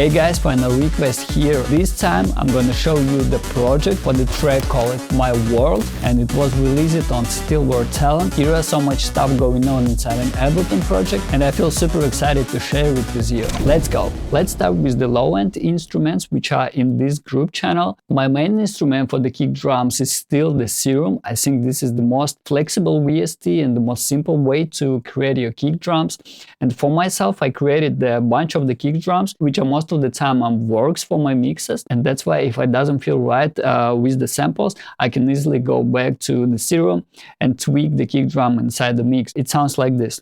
Hey guys, final request here. This time I'm gonna show you the project for the track called My World, and it was released on Stillward Talent. Here is so much stuff going on inside an Ableton project, and I feel super excited to share it with you. Let's go! Let's start with the low-end instruments which are in this group channel. My main instrument for the kick drums is still the Serum. I think this is the most flexible VST and the most simple way to create your kick drums. And for myself, I created a bunch of the kick drums, which are most of the time works for my mixes, and that's why if it doesn't feel right with the samples, I can easily go back to the Serum and tweak the kick drum inside the mix. It sounds like this.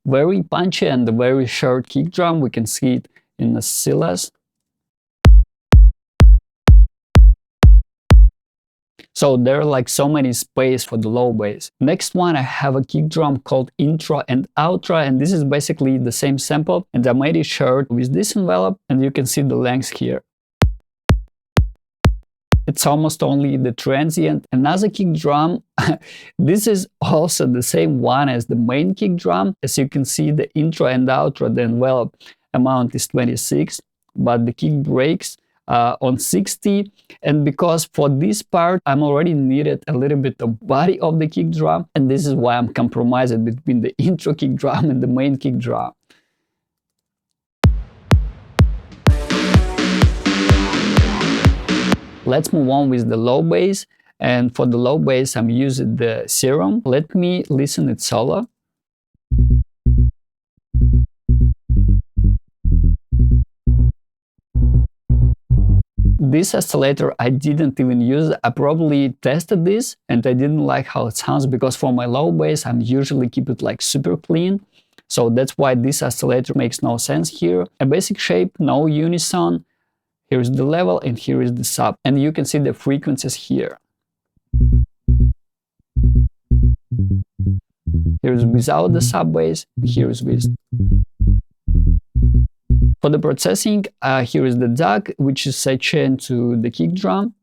Very punchy and a very short kick drum. We can see it in the Silas. So there are like so many space for the low bass. Next one, I have a kick drum called Intro and Outro, and this is basically the same sample, and I made it short with this envelope, and you can see the length here. It's almost only the transient. Another kick drum, this is also the same one as the main kick drum. As you can see, the intro and outro, the envelope amount is 26, but the kick breaks on 60, and because for this part I'm already needed a little bit of body of the kick drum, and this is why I'm compromising between the intro kick drum and the main kick drum. Let's move on with the low bass, and for the low bass I'm using the Serum. Let me listen it solo. This oscillator I didn't even use. I probably tested this and I didn't like how it sounds, because for my low bass I'm usually keep it like super clean. So that's why this oscillator makes no sense here. A basic shape, no unison. Here's the level and here is the sub. And you can see the frequencies here. Here's without the sub bass, here's with. For the processing, here is the DUC, which is sidechained to the kick drum.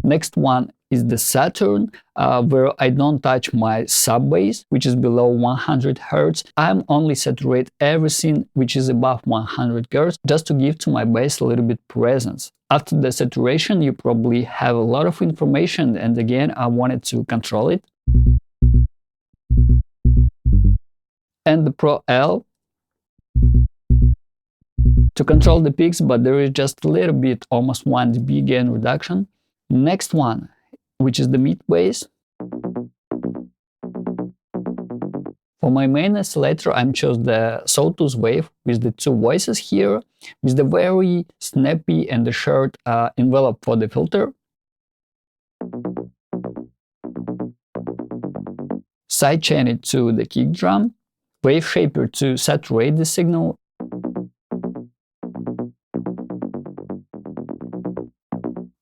Next one is the Saturn, where I don't touch my sub bass, which is below 100 Hz. I'm only saturate everything which is above 100 Hz, just to give to my bass a little bit presence. After the saturation, you probably have a lot of information, and again, I wanted to control it. And the Pro L to control the peaks, but there is just a little bit, almost 1 dB gain reduction. Next one, which is the mid bass. For my main oscillator, I chose the Sawtooth Wave with the 2 voices here, with the very snappy and the short envelope for the filter. Sidechain it to the kick drum. Wave shaper to saturate the signal.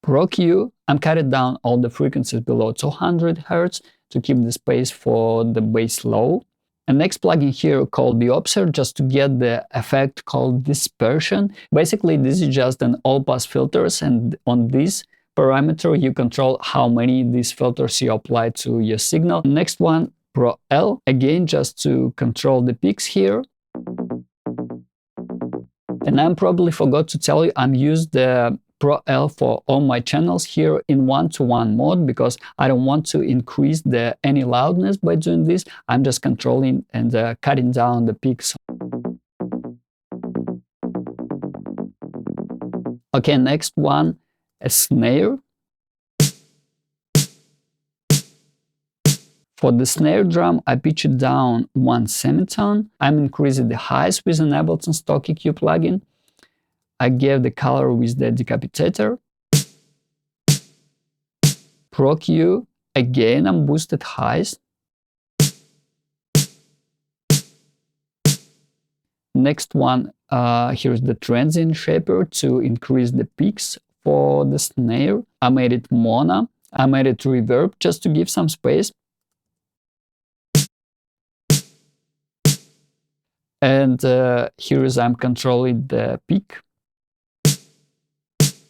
Pro Q, I'm cutting down all the frequencies below 200 Hz to keep the space for the bass low. And next plugin here called the Observe, just to get the effect called dispersion. Basically, this is just an all-pass filters, and on this parameter you control how many these filters you apply to your signal. Next one, Pro L, again just to control the peaks here. And I probably forgot to tell you, I'm using the Pro L for all my channels here in 1-to-1 mode, because I don't want to increase any loudness by doing this. I'm just controlling and cutting down the peaks. Okay, next one, a snare. For the snare drum, I pitch it down 1 semitone. I'm increasing the highs with an Ableton Stock EQ plugin. I gave the color with the decapitator. Pro Q, again I'm boosted highs. Next one, here's the transient shaper to increase the peaks for the snare. I made it mono. I made it reverb just to give some space. And here is I'm controlling the peak.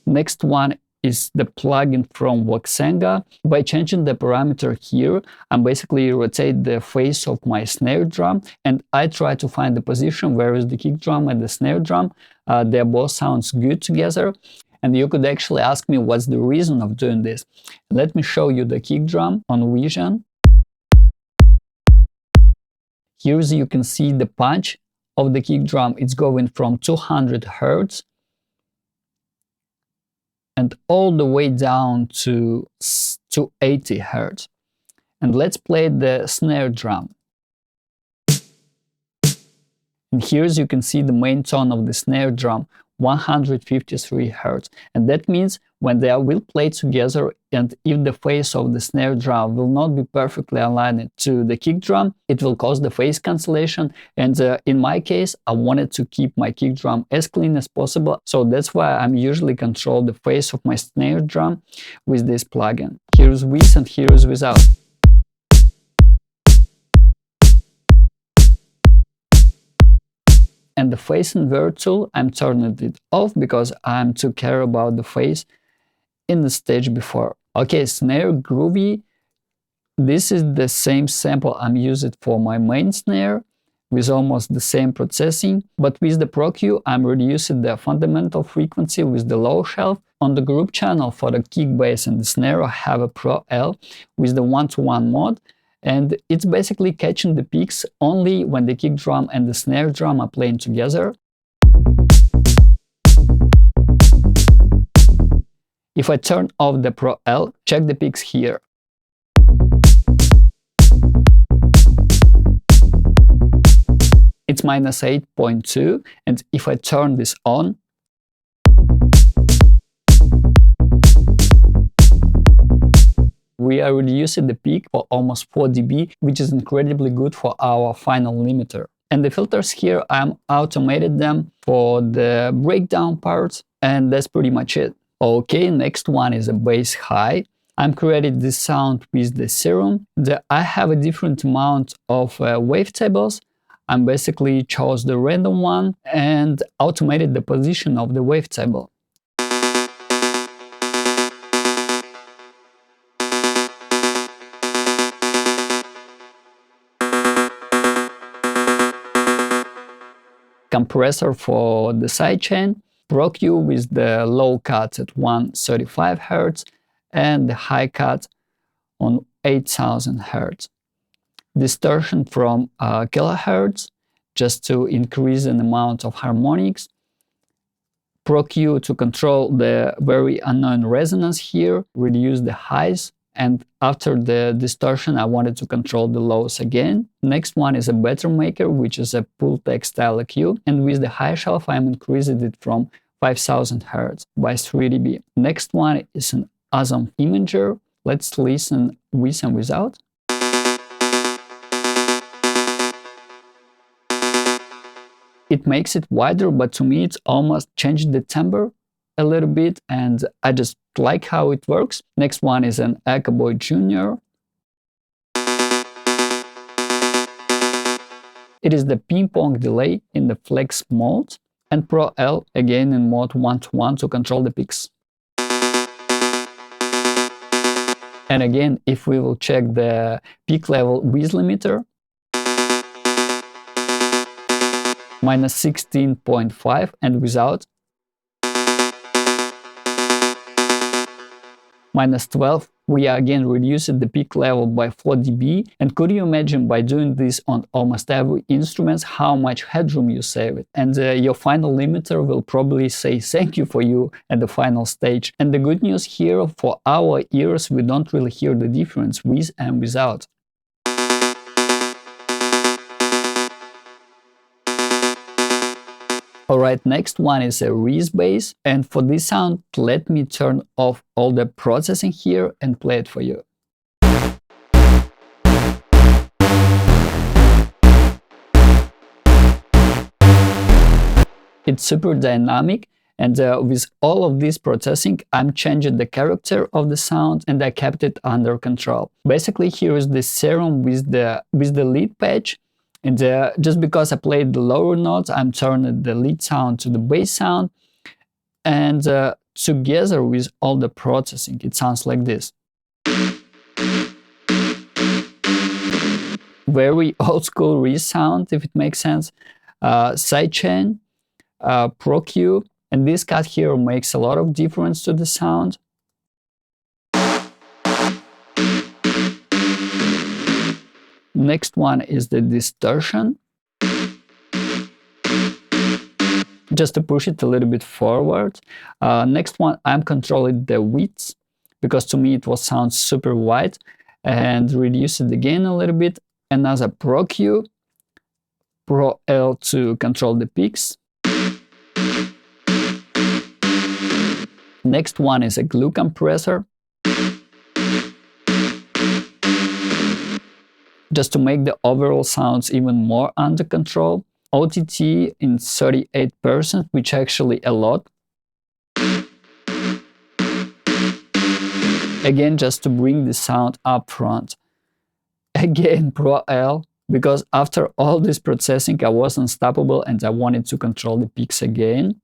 Next one is the plugin from Voxenga. By changing the parameter here, I'm basically rotate the face of my snare drum, and I try to find the position where is the kick drum and the snare drum. They both sounds good together. And you could actually ask me what's the reason of doing this. Let me show you the kick drum on Vision. Here you can see the punch of the kick drum. It's going from 200 Hz and all the way down to 80 Hz. And let's play the snare drum. And here you can see the main tone of the snare drum, 153 Hz. And that means when they will play together, and if the face of the snare drum will not be perfectly aligned to the kick drum, it will cause the phase cancellation. And in my case, I wanted to keep my kick drum as clean as possible. So that's why I'm usually control the face of my snare drum with this plugin. Here's with and here's without. And the phase invert tool, I'm turning it off because I'm too care about the phase in the stage before. Okay, snare groovy. This is the same sample I'm using for my main snare with almost the same processing, but with the Pro Q, I'm reducing the fundamental frequency with the low shelf. On the group channel for the kick, bass and the snare, I have a Pro L with the 1-to-1 mode. And it's basically catching the peaks only when the kick drum and the snare drum are playing together. If I turn off the Pro L, check the peaks here. It's -8.2, and if I turn this on, we are reducing the peak for almost 4 dB, which is incredibly good for our final limiter. And the filters here, I'm automated them for the breakdown parts, and that's pretty much it. Okay, next one is a bass high. I'm creating this sound with the Serum. I have a different amount of wavetables. I basically chose the random one and automated the position of the wavetable. Compressor for the sidechain, Pro Q with the low cut at 135 Hz and the high cut on 8000 Hz. Distortion from kilohertz just to increase an amount of harmonics. Pro Q to control the very annoying resonance here, reduce the highs, and after the distortion I wanted to control the lows again. Next one is a Better Maker, which is a Pultec style EQ, and with the high shelf I'm increasing it from 5000 Hz by 3 dB. Next one is an Awesome Imager. Let's listen with and without. It makes it wider, but to me it's almost changed the timbre a little bit, and I just like how it works. Next one is an Echo Boy Jr. It is the ping pong delay in the flex mode, and Pro L again in mode 1-to-1 to control the peaks. And again, if we will check the peak level with limiter, -16.5, and without -12, we are again reducing the peak level by 4 dB. And could you imagine by doing this on almost every instrument how much headroom you save it? And your final limiter will probably say thank you for you at the final stage. And the good news here, for our ears, we don't really hear the difference with and without. Alright, next one is a Reese Bass, and for this sound, let me turn off all the processing here and play it for you. It's super dynamic, and with all of this processing, I'm changing the character of the sound and I kept it under control. Basically, here is the Serum with the lead patch. And just because I played the lower notes, I'm turning the lead sound to the bass sound. And together with all the processing, it sounds like this. Very old school Reese sound, if it makes sense. Sidechain, Pro Q, and this cut here makes a lot of difference to the sound. Next one is the distortion. Just to push it a little bit forward. Next one, I'm controlling the width, because to me it will sound super wide, and reduce it again a little bit. Another Pro Q, Pro L to control the peaks. Next one is a glue compressor, just to make the overall sounds even more under control. OTT in 38%, which actually a lot. Again, just to bring the sound up front. Again, Pro L, because after all this processing, I was unstoppable and I wanted to control the peaks again.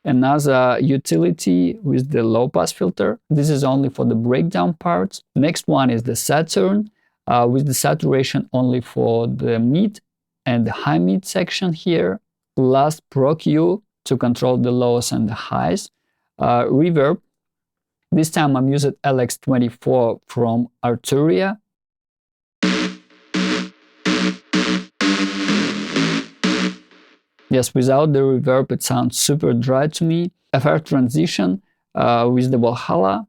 Another utility with the low pass filter. This is only for the breakdown parts. Next one is the Saturn, with the saturation only for the mid and the high mid section here. Last, Pro Q to control the lows and the highs. Reverb. This time I'm using LX24 from Arturia. Yes, without the reverb it sounds super dry to me. FR transition with the Valhalla,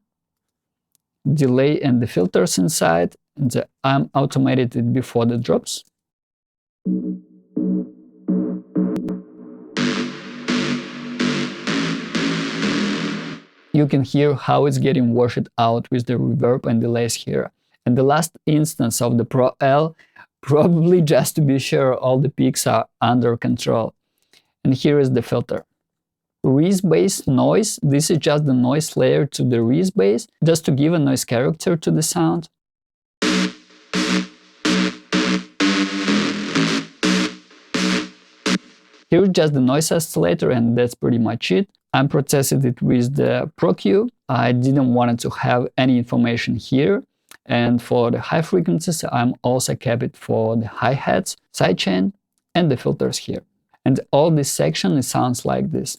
delay and the filters inside, and I'm automated it before the drops. You can hear how it's getting washed out with the reverb and delays here. And the last instance of the Pro L, probably just to be sure all the peaks are under control. And here is the filter. Reese Bass noise, this is just the noise layer to the Reese Bass, just to give a noise character to the sound. Here's just the noise oscillator, and that's pretty much it. I'm processing it with the Pro Q. I didn't want to have any information here. And for the high frequencies, I'm also kept it for the hi-hats, sidechain, and the filters here. And all this section, it sounds like this.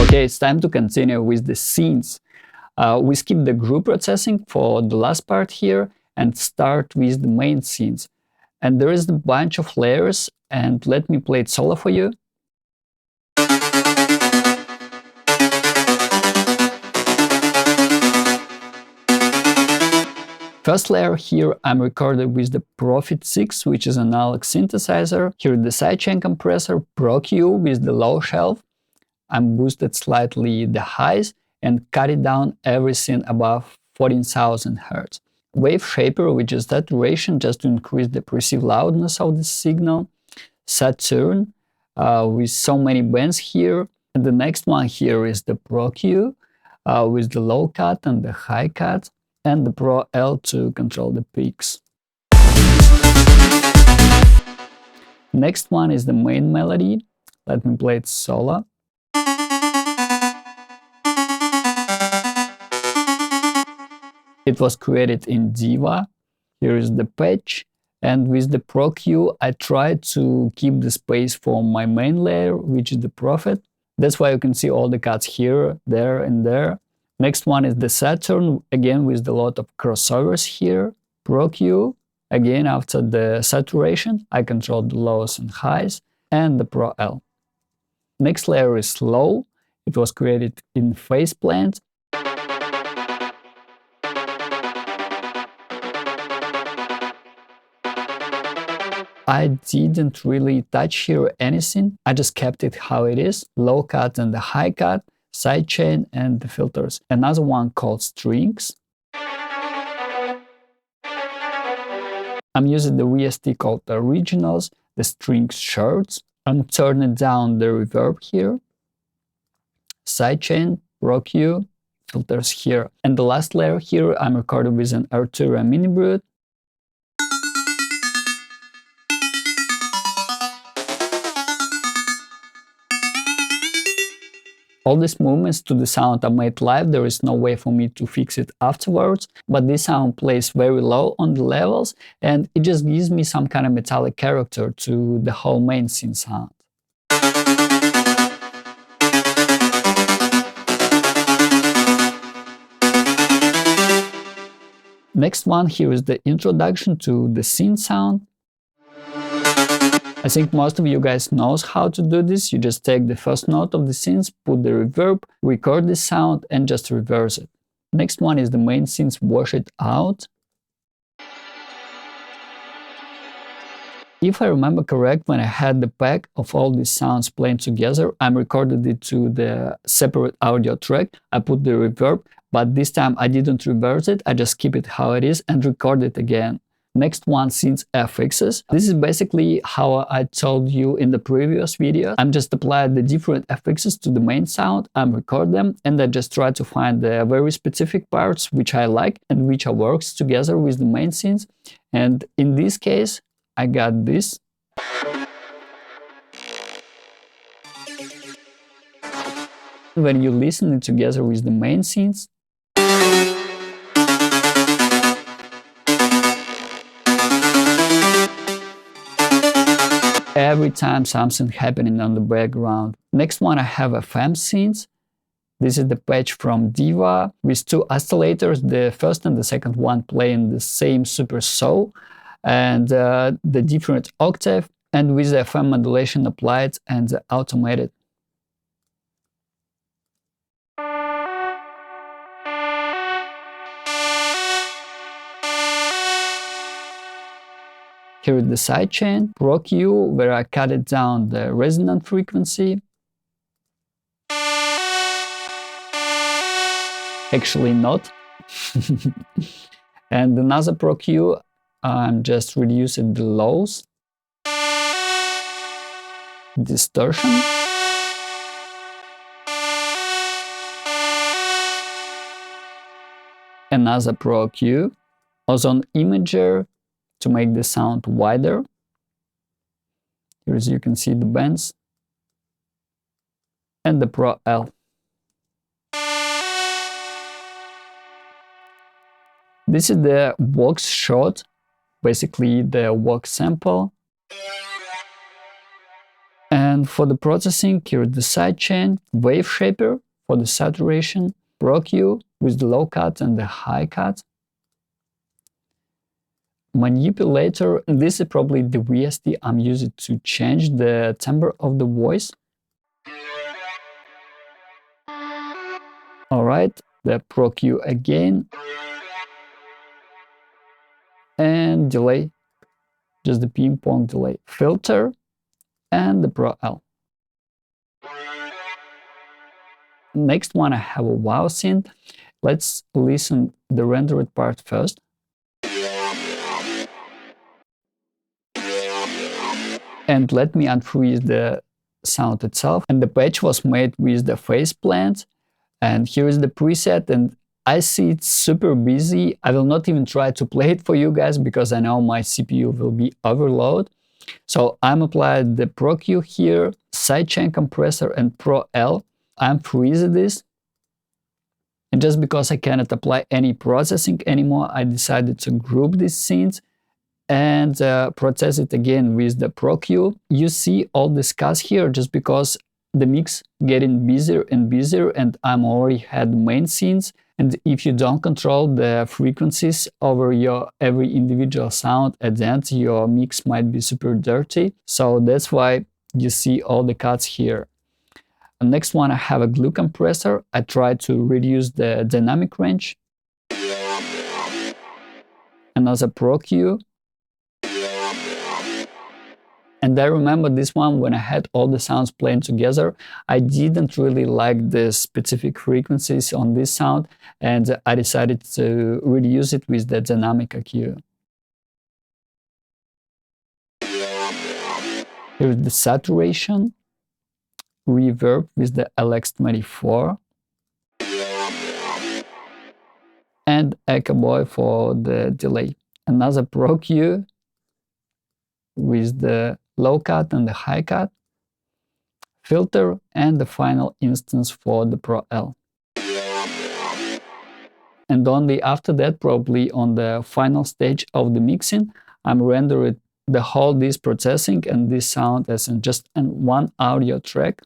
Okay, it's time to continue with the scenes. We skip the group processing for the last part here and start with the main scenes. And there is a bunch of layers, and let me play it solo for you. First layer here I'm recorded with the Prophet 6, which is an analog synthesizer. Here the sidechain compressor, Pro Q with the low shelf. I'm boosted slightly the highs and cut it down everything above 14,000 Hz. Wave shaper, which is saturation, just to increase the perceived loudness of the signal. Saturn, with so many bands here. And the next one here is the Pro Q, with the low cut and the high cut, and the Pro L to control the peaks. Next one is the main melody. Let me play it solo. It was created in Diva. Here is the patch, and with the Pro Q I tried to keep the space for my main layer, which is the Prophet. That's why you can see all the cuts here, there and there. Next one is the Saturn, again with a lot of crossovers here. Pro Q, again after the saturation, I control the lows and highs, and the Pro L. Next layer is low. It was created in Faceplant. I didn't really touch here anything. I just kept it how it is. Low cut and the high cut, sidechain and the filters. Another one called Strings. I'm using the VST called Originals, the Strings Shirts. I'm turning down the reverb here, sidechain, Pro Q, filters here. And the last layer here, I'm recording with an Arturia Mini Brute. All these movements to the sound are made live, there is no way for me to fix it afterwards, but this sound plays very low on the levels and it just gives me some kind of metallic character to the whole main synth sound. Next one here is the introduction to the synth sound. I think most of you guys knows how to do this. You just take the first note of the synth, put the reverb, record the sound and just reverse it. Next one is the main synth, wash it out. If I remember correct, when I had the pack of all these sounds playing together, I recorded it to the separate audio track. I put the reverb, but this time I didn't reverse it. I just keep it how it is and record it again. Next one, synth FXs. This is basically how I told you in the previous video. I'm just applying the different FXs to the main sound, I record them, and I just try to find the very specific parts which I like and which works together with the main synth. And in this case, I got this. When you listen it together with the main synth, every time something happening on the background. Next one, I have a FM synth. This is the patch from Diva with two oscillators, the first and the second one playing the same super saw and the different octave, and with the FM modulation applied and automated. Here is the sidechain, Pro Q, where I cut it down the resonant frequency. Actually not. And another Pro Q, I'm just reducing the lows, distortion. Another Pro Q, also an imager to make the sound wider. Here as you can see the bands. And the Pro L. This is the Vox shot, basically the Vox sample. And for the processing, here is the sidechain, Wave Shaper for the saturation, Pro Q with the low cut and the high cut. Manipulator, and this is probably the VST I'm using to change the timbre of the voice. Alright, the Pro Q again. And delay, just the ping pong delay. Filter and the Pro L. Next one, I have a wow synth. Let's listen the rendered part first. And let me unfreeze the sound itself. And the patch was made with the phase plant. And here is the preset, and I see it's super busy. I will not even try to play it for you guys because I know my CPU will be overloaded. So I'm applying the Pro Q here, sidechain compressor and Pro L. I'm freezing this. And just because I cannot apply any processing anymore, I decided to group these synths and process it again with the Pro Q. You see all this cuts here just because the mix getting busier and busier and I'm already had main synths. And if you don't control the frequencies over your every individual sound, at the end your mix might be super dirty. So that's why you see all the cuts here. The next one, I have a glue compressor. I try to reduce the dynamic range. Another Pro Q. And I remember this one when I had all the sounds playing together. I didn't really like the specific frequencies on this sound, and I decided to reduce it with the dynamic EQ. Here's the saturation, reverb with the LX24, and Echo Boy for the delay. Another Pro Q with the low cut and the high cut, filter, and the final instance for the Pro L. And only after that, probably on the final stage of the mixing, I'm rendering the whole this processing and this sound as in just one audio track.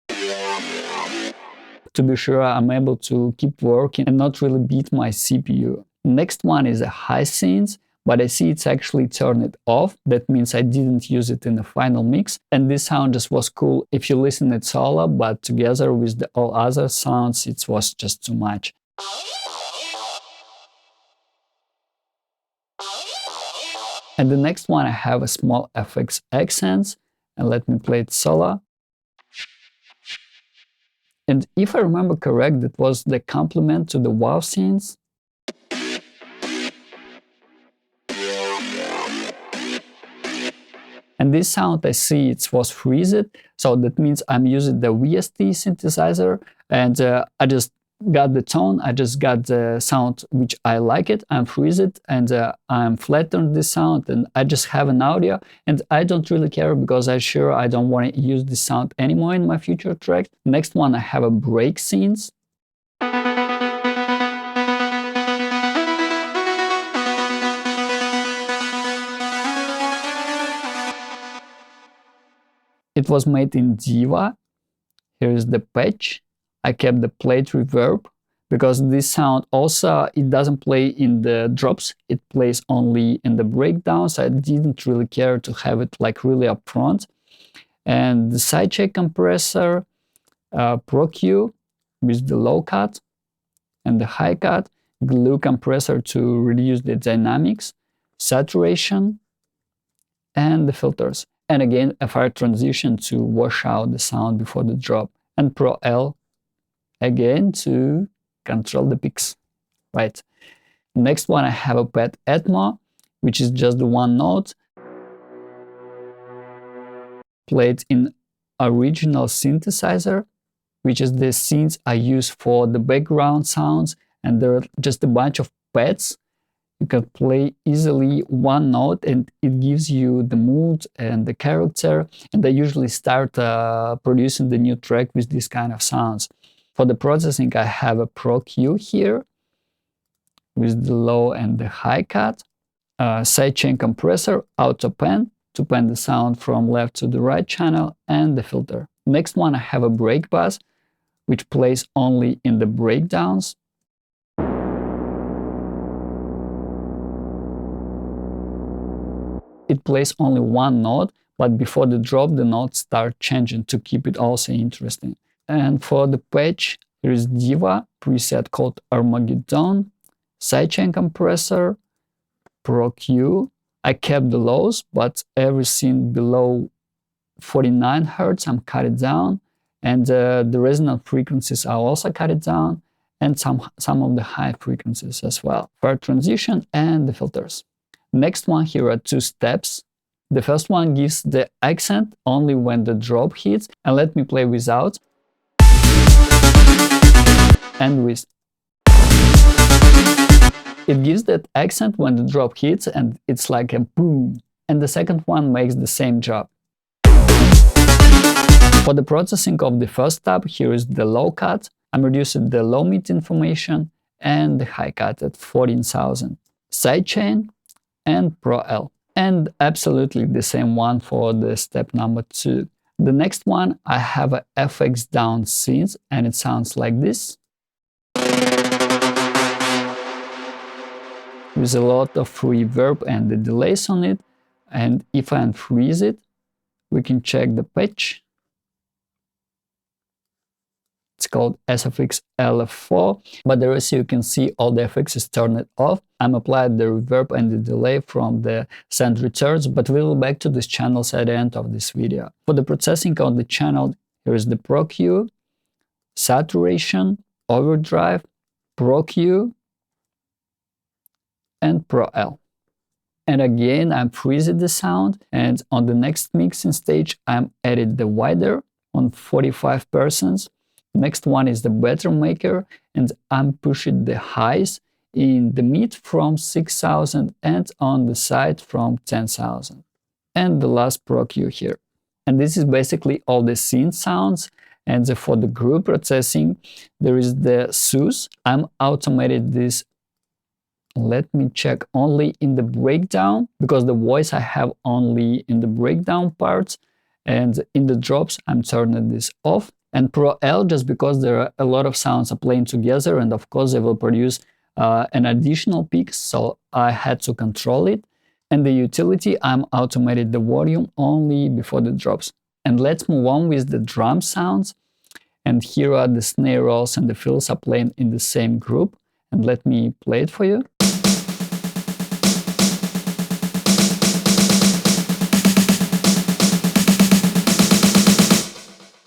To be sure I'm able to keep working and not really beat my CPU. Next one is a high synth, but I see it's actually turned off. That means I didn't use it in the final mix. And this sound just was cool if you listen it solo, but together with the all other sounds, it was just too much. And the next one, I have a small FX accents, and let me play it solo. And if I remember correct, that was the complement to the wow synths. And this sound I see it was freezed, so that means I'm using the VST synthesizer, and I just got the tone, I just got the sound which I like it, I'm freeze it, and I'm flattened this sound, and I just have an audio, and I don't really care because I'm sure I don't want to use this sound anymore in my future tracks. Next one, I have a break scenes. It was made in Diva. Here is the patch. I kept the plate reverb because this sound also, it doesn't play in the drops, it plays only in the breakdowns. I didn't really care to have it like really up front. And the sidechain compressor, Pro Q with the low cut and the high cut, glue compressor to reduce the dynamics, saturation, and the filters. And again, a fire transition to wash out the sound before the drop. And Pro L, again, to control the peaks, right? Next one, I have a pad Atmo, which is just the one note, played in original synthesizer, which is the synths I use for the background sounds, and there are just a bunch of pads. You can play easily one note and it gives you the mood and the character, and I usually start producing the new track with this kind of sounds. For the processing, I have a Pro Q here with the low and the high cut, sidechain compressor, auto pan to pan the sound from left to the right channel, and the filter. Next one, I have a break bass, which plays only in the breakdowns. It plays only one note, but before the drop, the notes start changing to keep it also interesting. And for the patch, there is Diva preset called Armageddon, sidechain compressor, Pro Q. I kept the lows, but everything below 49 Hz, I'm cut it down. And the resonant frequencies are also cut it down, and some of the high frequencies as well. For transition and the filters. Next one, here are two steps. The first one gives the accent only when the drop hits, and let me play without and with. It gives that accent when the drop hits, and it's like a boom. And the second one makes the same job. For the processing of the first tab, here is the low cut. I'm reducing the low mid information and the high cut at 14,000. Sidechain and Pro L. And absolutely the same one for the step number 2. The next one, I have a FX down synth, and it sounds like this. With a lot of reverb and the delays on it. And if I unfreeze it, we can check the patch. It's called SFX LF4, but the rest you can see all the effects is turned off. I'm applied the reverb and the delay from the send returns, but we'll back to these channels at the end of this video. For the processing on the channel, here is the Pro Q, saturation, overdrive, Pro Q, and Pro L. And again, I'm freezing the sound, and on the next mixing stage, I'm adding the wider on 45%. Next one is the better maker, and I'm pushing the highs in the mid from 6,000 and on the side from 10,000. And the last Pro Q here. And this is basically all the synth sounds. And for the group processing, there is the SUS. I'm automated this. Let me check only in the breakdown, because the voice I have only in the breakdown parts, and in the drops I'm turning this off. And Pro L, just because there are a lot of sounds are playing together, and of course they will produce an additional peak, so I had to control it. And the utility, I'm automated the volume only before the drops. And let's move on with the drum sounds. And here are the snare rolls and the fills are playing in the same group. And let me play it for you.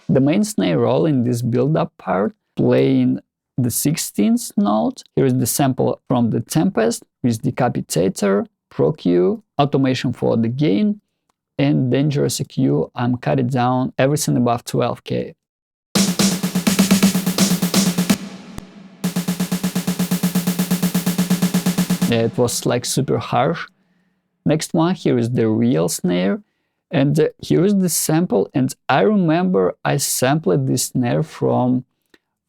The main snare roll in this build-up part playing the 16th note. Here is the sample from the Tempest with Decapitator, Pro Q, automation for the gain, and Dangerous EQ. I'm cutting down everything above 12K. Yeah, it was like super harsh. Next one, here is the real snare. And here is the sample. And I remember I sampled this snare from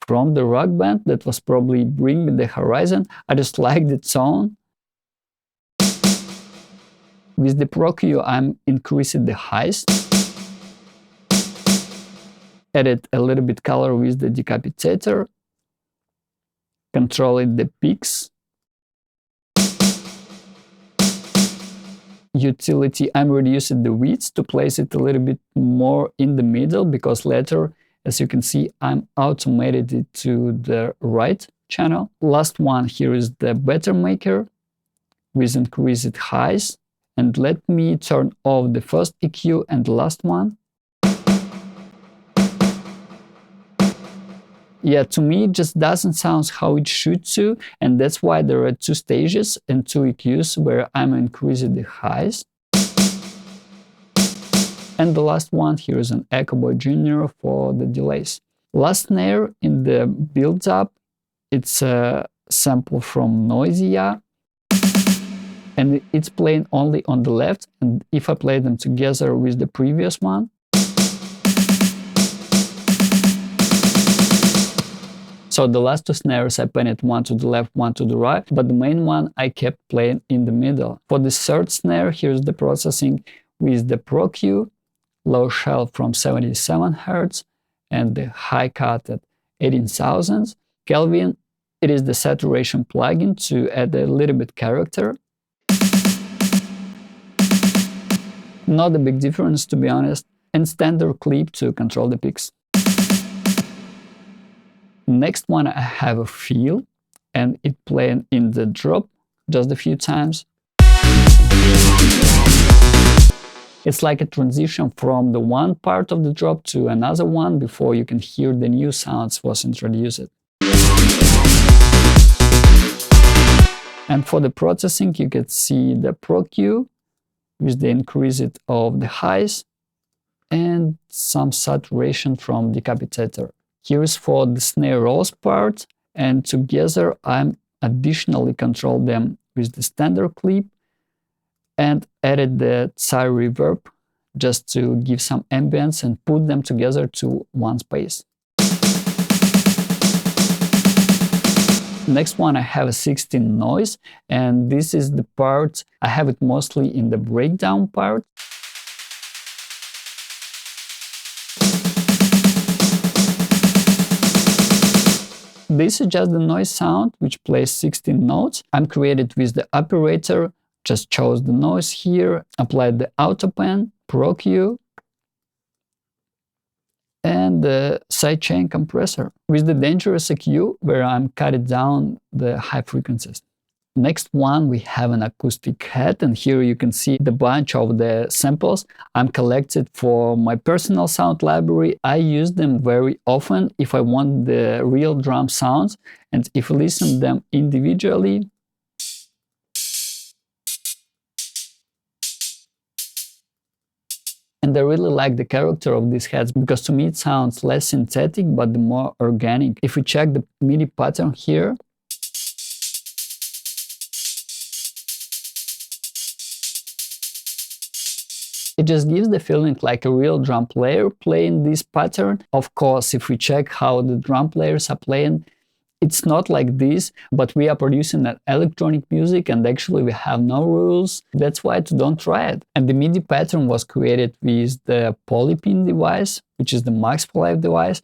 the rock band that was probably Bring Me the Horizon. I just liked the tone. With the Pro Q, I'm increasing the highs. Added a little bit color with the Decapitator. Controlling the peaks. Utility, I'm reducing the width to place it a little bit more in the middle, because later, as you can see, I'm automated it to the right channel. Last one here is the Better Maker with increased highs. And let me turn off the first EQ and the last one. Yeah, to me, it just doesn't sound how it should to, and that's why there are two stages and two EQs where I'm increasing the highs. And the last one, here is an Echo Boy Jr. for the delays. Last snare in the build-up, it's a sample from Noisia, and it's playing only on the left, and if I play them together with the previous one, so the last two snares I painted one to the left, one to the right, but the main one I kept playing in the middle. For the third snare, here's the processing with the Pro Q, low shell from 77 Hz, and the high cut at 18,000 Kelvin. It is the saturation plugin to add a little bit character. Not a big difference, to be honest, and standard clip to control the peaks. Next one, I have a feel, and it playing in the drop just a few times. It's like a transition from the one part of the drop to another one before you can hear the new sounds was introduced. And for the processing, you can see the Pro Q with the increase of the highs and some saturation from Decapitator. Here is for the snare rolls part, and together I'm additionally control them with the standard clip and added the Psy reverb just to give some ambience and put them together to one space. Next one, I have a 16 noise, and this is the part, I have it mostly in the breakdown part. This is just the noise sound, which plays 16 notes. I'm created with the operator, just chose the noise here, applied the auto pen, Pro Q, and the sidechain compressor with the Dangerous EQ, where I'm cutting down the high frequencies. Next one, we have an acoustic head, and here you can see the bunch of the samples I'm collected for my personal sound library. I use them very often if I want the real drum sounds, and if I listen them individually, And I really like the character of these heads because to me it sounds less synthetic but the more organic. If we check the MIDI pattern here, it just gives the feeling like a real drum player playing this pattern. Of course, if we check how the drum players are playing, it's not like this, but we are producing an electronic music and actually we have no rules. That's why don't try it. And the MIDI pattern was created with the Polypin device, which is the Max for Life device.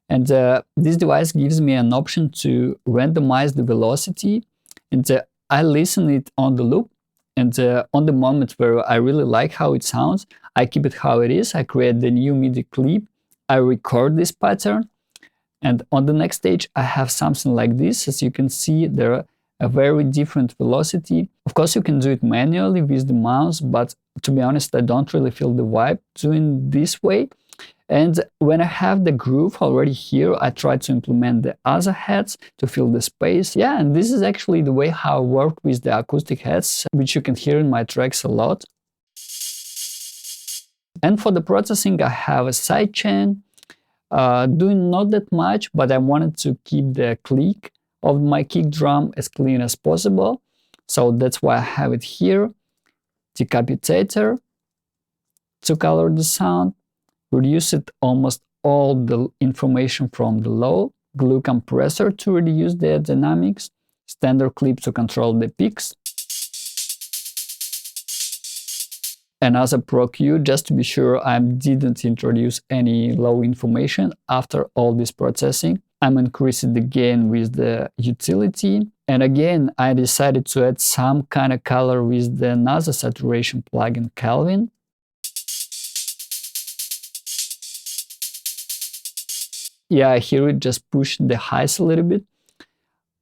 And this device gives me an option to randomize the velocity. And I listen it on the loop. And on the moment where I really like how it sounds, I keep it how it is. I create the new MIDI clip. I record this pattern. And on the next stage, I have something like this. As you can see, there are a very different velocity. Of course, you can do it manually with the mouse, but to be honest, I don't really feel the vibe doing this way. And when I have the groove already here, I try to implement the other heads to fill the space. Yeah, and this is actually the way how I work with the acoustic heads, which you can hear in my tracks a lot. And for the processing, I have a sidechain, doing not that much, but I wanted to keep the click of my kick drum as clean as possible. So that's why I have it here. Decapitator to color the sound. Reduce it almost all the information from the low, glue compressor to reduce the dynamics, standard clip to control the peaks. Another Pro Q, just to be sure I didn't introduce any low information after all this processing. I'm increasing the gain with the utility. And again, I decided to add some kind of color with the another saturation plugin, Kelvin. Yeah, I hear it just push the highs a little bit.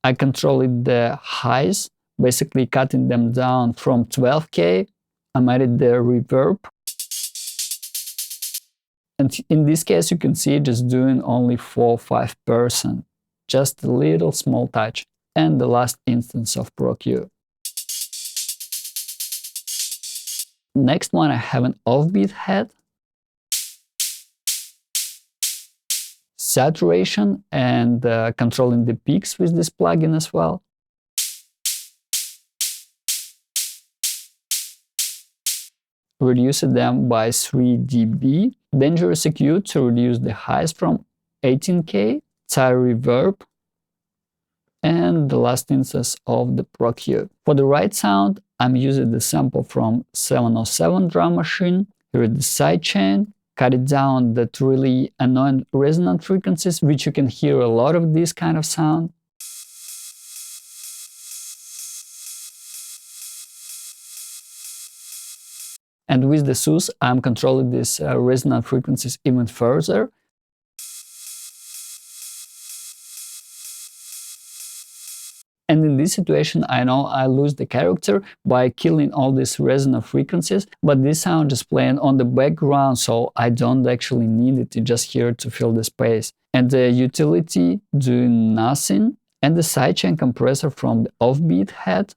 I control it the highs, basically cutting them down from 12K. I'm adding the reverb. And in this case, you can see just doing only 4-5%. Just a little small touch. And the last instance of Pro Q. Next one, I have an offbeat head. Saturation and controlling the peaks with this plugin as well. Reduce them by 3 dB. Dangerous EQ to reduce the highs from 18K. Tie reverb. And the last instance of the Pro Q. For the right sound, I'm using the sample from 707 drum machine. Here is the sidechain. Cut it down that really annoying resonant frequencies, which you can hear a lot of this kind of sound. And with the SUS, I'm controlling these resonant frequencies even further. And in this situation, I know I lose the character by killing all these resonant frequencies, but this sound is playing on the background, so I don't actually need it. It's just here to fill the space. And the utility doing nothing, and the sidechain compressor from the offbeat head.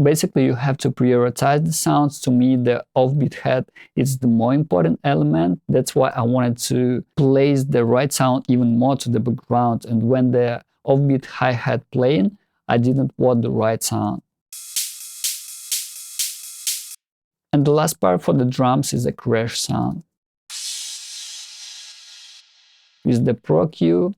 Basically, you have to prioritize the sounds. To me, the offbeat head is the more important element. That's why I wanted to place the right sound even more to the background. And when the offbeat hi-hat playing, I didn't want the right sound. And the last part for the drums is a crash sound. With the Pro Q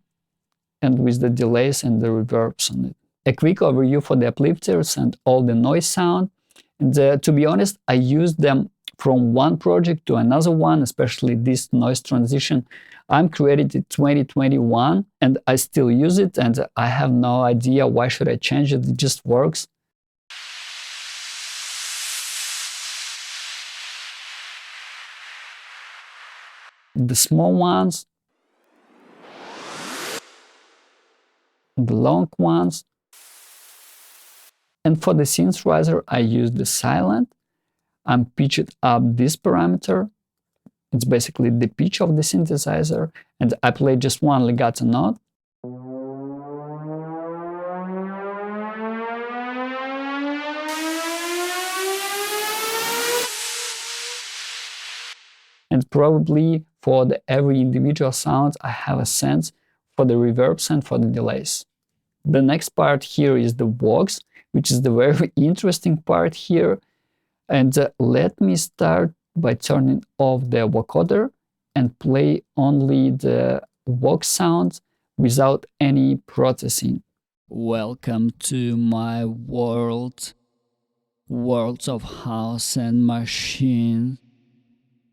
and with the delays and the reverbs on it. A quick overview for the uplifters and all the noise sound. And to be honest, I used them from one project to another one, especially this noise transition. I'm created in 2021 and I still use it, and I have no idea why should I change it. It just works. The small ones, the long ones. And for the synthesizer, I use the silent. I'm pitched up this parameter. It's basically the pitch of the synthesizer. And I play just one legato note. and probably for every individual sound I have a sense for the reverbs and for the delays. The next part here is the vox, which is the very interesting part here. And let me start by turning off the vocoder and play only the vox sound without any processing. Welcome to my world, worlds of house and machine.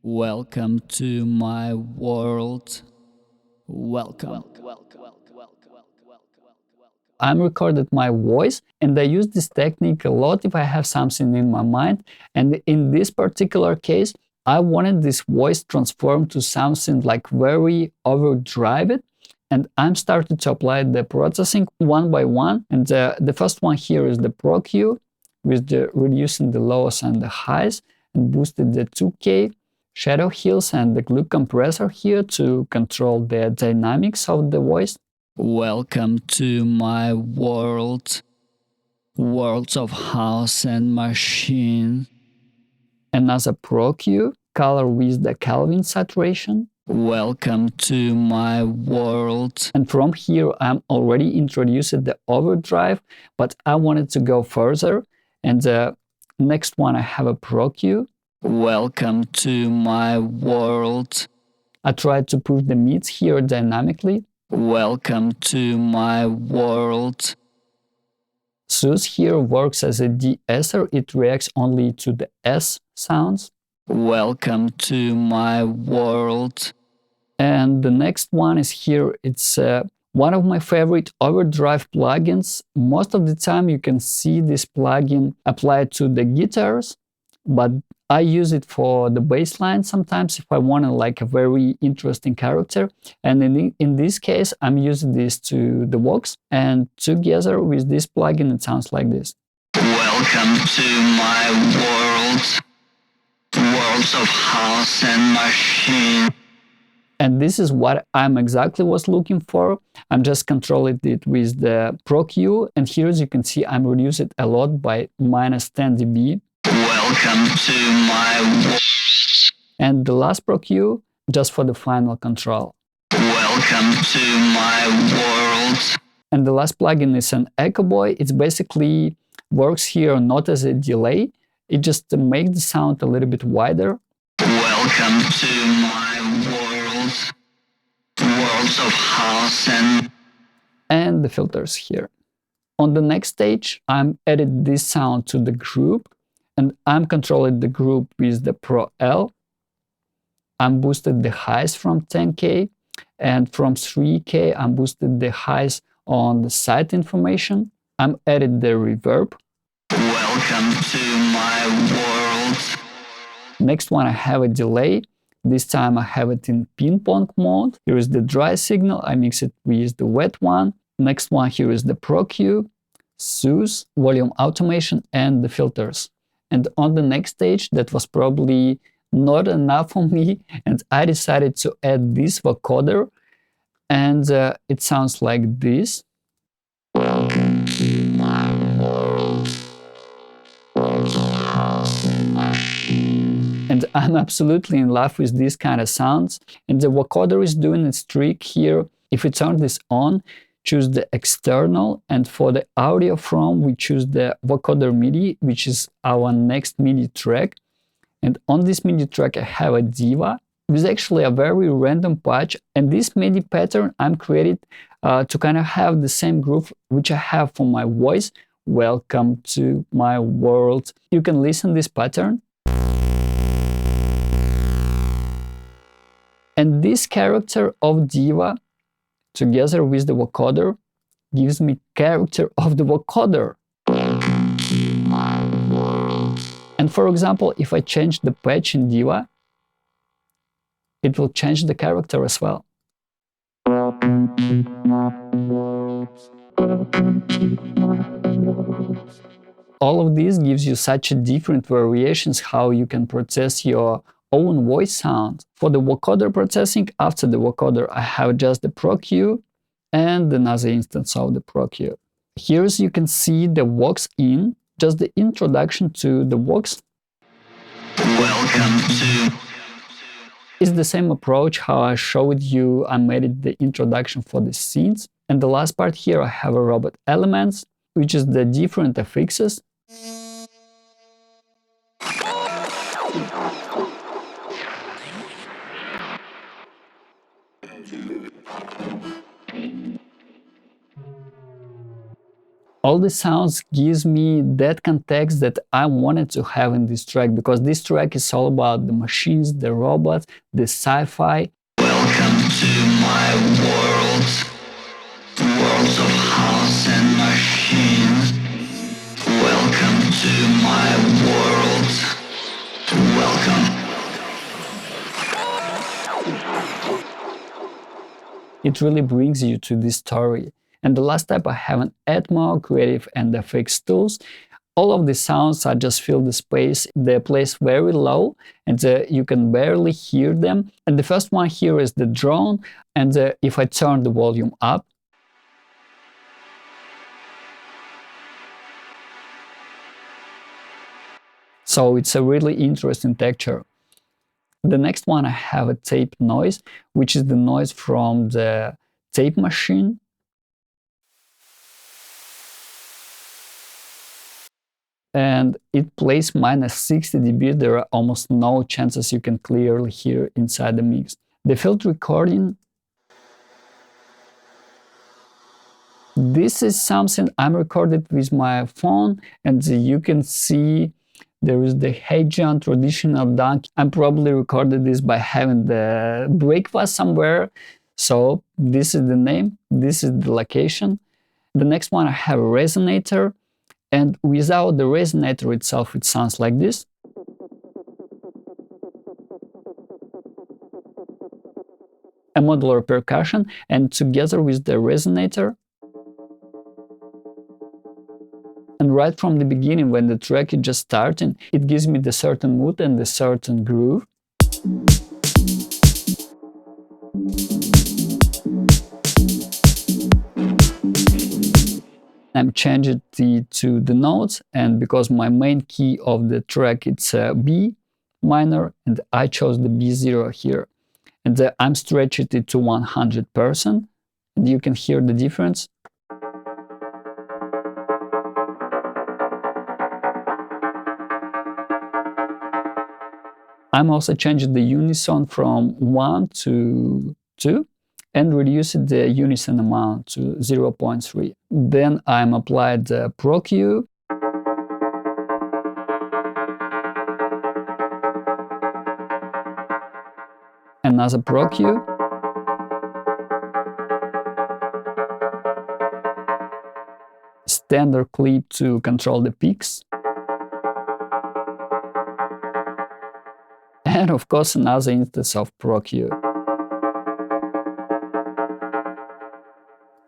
Welcome to my world. Welcome. I'm recorded my voice, and I use this technique a lot if I have something in my mind. And in this particular case, I wanted this voice transformed to something like very overdriven. And I'm starting to apply the processing one by one. And the first one here is the Pro Q, with reducing the lows and the highs, and boosted the 2K, shadow hills, and the glue compressor here to control the dynamics of the voice. Welcome to my world, worlds of house and machine. Another Pro Q, color with the Kelvin saturation. Welcome to my world. And from here, I'm already introduced the overdrive, but I wanted to go further. And the next one, I have a Pro Q. Welcome to my world. I tried to push the mids here dynamically. Welcome to my world. Sus here works as a de-esser. It reacts only to the S sounds. Welcome to my world. And the next one is here. It's one of my favorite overdrive plugins. Most of the time you can see this plugin applied to the guitars, but I use it for the bass line sometimes if I want like a very interesting character. And in this case, I'm using this to the vox, and together with this plugin, it sounds like this. Welcome to my world, worlds of house and machine. And this is what I'm exactly was looking for. I'm just controlling it with the Pro Q, and here as you can see, I'm reducing it a lot by -10 dB. Welcome to my world. And the last Pro Q, just for the final control. Welcome to my world. And the last plugin is an Echo Boy. It basically works here not as a delay. It just makes the sound a little bit wider. Welcome to my world, worlds of house and the filters here. On the next stage, I'm adding this sound to the group, and I'm controlling the group with the Pro L. I'm boosted the highs from 10K, and from 3K, I'm boosted the highs on the side information. I'm adding the reverb. Welcome to my world. Next one, I have a delay. This time I have it in ping pong mode. Here is the dry signal. I mix it with the wet one. Next one, here is the Pro Q, Sus, volume automation, and the filters. And on the next stage, that was probably not enough for me, and I decided to add this vocoder, and it sounds like this. Welcome to my world, worlds of house and machine. And I'm absolutely in love with these kind of sounds, and the vocoder is doing its trick here. If we turn this on, choose the external, and for the audio from, we choose the vocoder MIDI, which is our next MIDI track. And on this MIDI track, I have a diva with actually a very random patch. And this MIDI pattern I'm created to kind of have the same groove which I have for my voice. Welcome to my world. You can listen this pattern. And this character of diva, together with the vocoder, gives me character of the vocoder. Welcome to my world. And for example, if I change the patch in diva, it will change the character as well. Welcome to my world. Welcome to my world. All of this gives you such a different variations how you can process your own voice sound. For the vocoder processing, after the vocoder, I have just the Pro Q and another instance of the Pro Q. Here, as you can see, the vox in, just the introduction to the vox. Welcome to. It's the same approach how I showed you. I made it the introduction for the synths. And the last part here, I have a robot elements, which is the different affixes. All the sounds gives me that context that I wanted to have in this track, because this track is all about the machines, the robots, the sci-fi. Welcome to my world, worlds of house and machines. Welcome to my world. Welcome. It really brings you to this story. And the last type, I have an Atmo, Creative, and FX tools. All of the sounds, I just fill the space. They're placed very low, and you can barely hear them. And the first one here is the drone. And if I turn the volume up, so it's a really interesting texture. The next one, I have a tape noise, which is the noise from the tape machine. And it plays -60 dB. There are almost no chances you can clearly hear inside the mix. The field recording, this is something I'm recorded with my phone, and you can see there is the Hey John traditional dunk. I probably recorded this by having the breakfast somewhere. So this is the name, this is the location. The next one, I have a resonator. And without the resonator itself, it sounds like this. A modular percussion, and together with the resonator. And right from the beginning, when the track is just starting, it gives me the certain mood and the certain groove. I'm changing it to the notes, and because my main key of the track it's B minor, and I chose the B0 here, and I'm stretching it to 100%, and you can hear the difference. I'm also changing the unison from 1 to 2. And reduce the unison amount to 0.3. Then I'm applied the Pro Q. Another Pro Q. Standard clip to control the peaks. And of course another instance of Pro Q.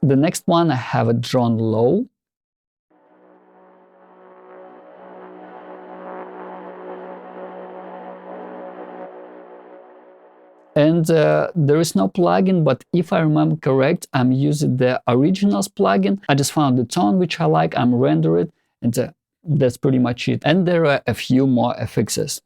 The next one, I have a drone low. And there is no plugin, but if I remember correct, I'm using the Originals plugin. I just found the tone which I like, I'm rendering it, and that's pretty much it. And there are a few more affixes.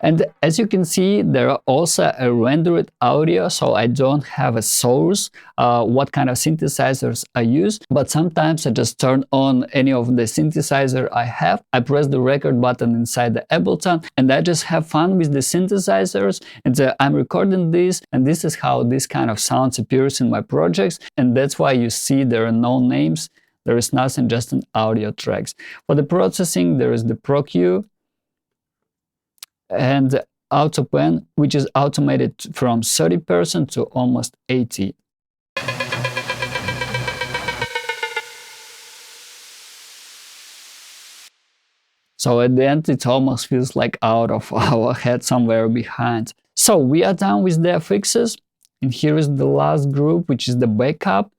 And as you can see, there are also a rendered audio, so I don't have a source, what kind of synthesizers I use, but sometimes I just turn on any of the synthesizer I have. I press the record button inside the Ableton, and I just have fun with the synthesizers, and I'm recording this, and this is how this kind of sounds appears in my projects, and that's why you see there are no names, there is nothing, just an audio tracks. For the processing, there is the Pro Q, and Auto Pen, which is automated from 30% to almost 80%. So at the end, it almost feels like out of our head somewhere behind. So we are done with the fixes, and here is the last group, which is the backup.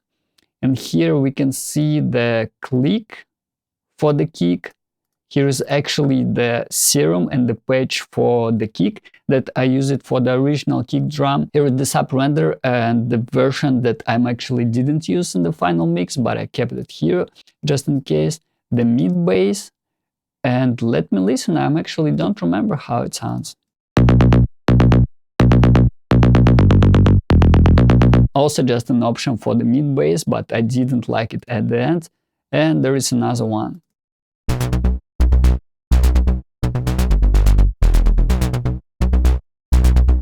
And here we can see the click for the kick. Here is actually the serum and the patch for the kick that I use it for the original kick drum. Here is the sub render and the version that I actually didn't use in the final mix, but I kept it here just in case. The mid bass, and let me listen. I actually don't remember how it sounds. Also just an option for the mid bass, but I didn't like it at the end. And there is another one.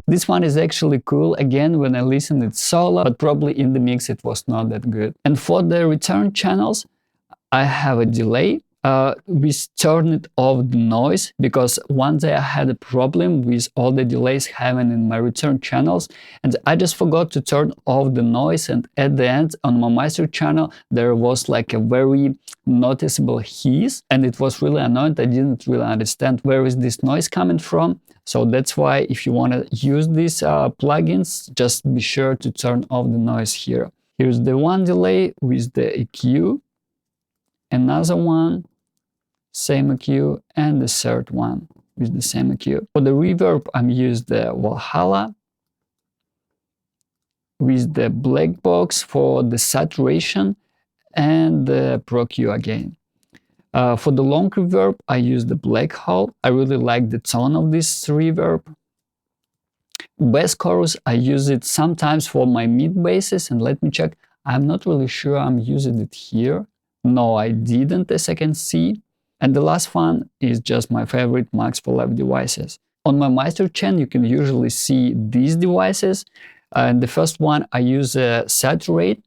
This one is actually cool. Again, when I listen it's solo, but probably in the mix it was not that good. And for the return channels, I have a delay. We turned off the noise because one day I had a problem with all the delays having in my return channels, and I just forgot to turn off the noise, and at the end on my master channel there was like a very noticeable hiss, and it was really annoying. I didn't really understand where is this noise coming from. So that's why if you want to use these plugins, just be sure to turn off the noise here. Here's the one delay with the EQ, another one, same EQ, and the third one with the same EQ. For the reverb, I'm using the Valhalla with the black box for the saturation and the Pro Q again. For the long reverb, I use the black hole. I really like the tone of this reverb. Bass chorus, I use it sometimes for my mid basses, and let me check. I'm not really sure I'm using it here. No, I didn't, as I can see. And the last one is just my favorite Max for Live devices. On my master chain, you can usually see these devices. And the first one, I use a saturate.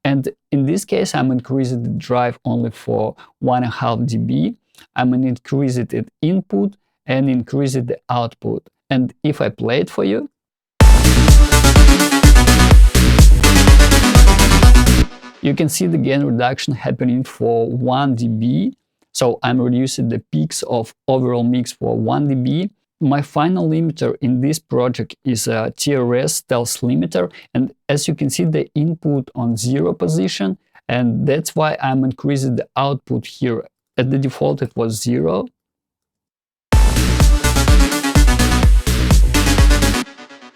And in this case, I'm increasing the drive only for 1.5 dB. I'm going to increase it at input and increase it the output. And if I play it for you, you can see the gain reduction happening for 1 dB. So I'm reducing the peaks of overall mix for 1 dB. My final limiter in this project is a TRS stealth limiter, and as you can see the input on 0 position, and that's why I'm increasing the output here. At the default it was 0.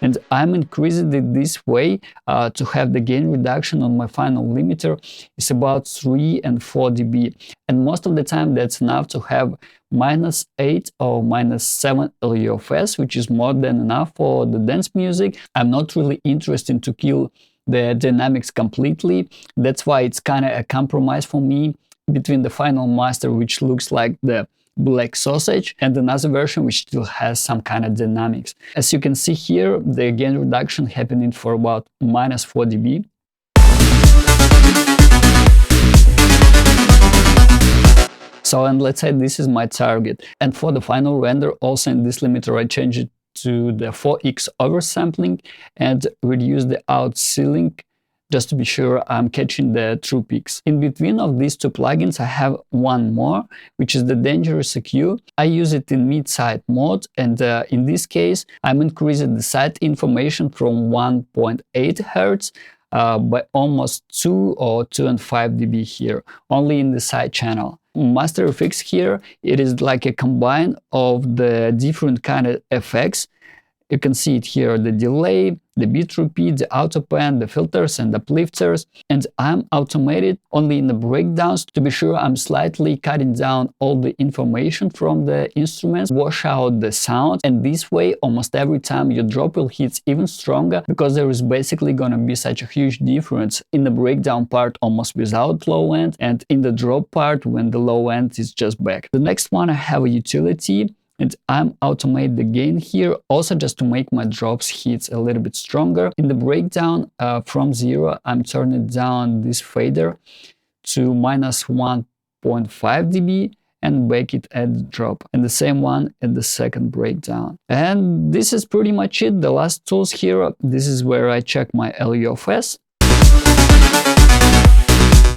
And I'm increasing it this way to have the gain reduction on my final limiter is about 3 and 4 dB. And most of the time that's enough to have -8 or -7 LUFS, which is more than enough for the dance music. I'm not really interested to kill the dynamics completely. That's why it's kind of a compromise for me between the final master, which looks like the black sausage, and another version which still has some kind of dynamics. As you can see here, the gain reduction happening for about -4 dB. So, and let's say this is my target. And for the final render, also in this limiter, I change it to the 4x oversampling and reduce the out ceiling, just to be sure I'm catching the true peaks. In between of these two plugins, I have one more, which is the Dangerous EQ. I use it in mid-side mode, and in this case, I'm increasing the side information from 1.8 Hz by almost 2 or 2.5 dB here, only in the side channel. Master effects here, it is like a combine of the different kind of effects. You can see it here, the delay, the beat repeat, the auto pan, the filters and uplifters. And I'm automated only in the breakdowns to be sure I'm slightly cutting down all the information from the instruments, wash out the sound. And this way, almost every time your drop will hit even stronger, because there is basically going to be such a huge difference in the breakdown part almost without low end, and in the drop part when the low end is just back. The next one, I have a utility. And I'm automate the gain here, also just to make my drops hits a little bit stronger. In the breakdown from 0, I'm turning down this fader to -1.5 dB and back it at the drop. And the same one at the second breakdown. And this is pretty much it. The last tools here, this is where I check my LUFS.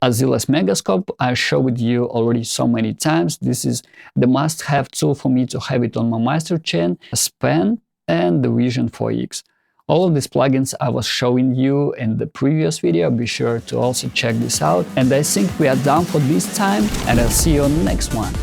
Azilas Megascope, I showed you already so many times. This is the must-have tool for me to have it on my master chain, Span, and the Vision 4X. All of these plugins I was showing you in the previous video. Be sure to also check this out. And I think we are done for this time, and I'll see you on the next one.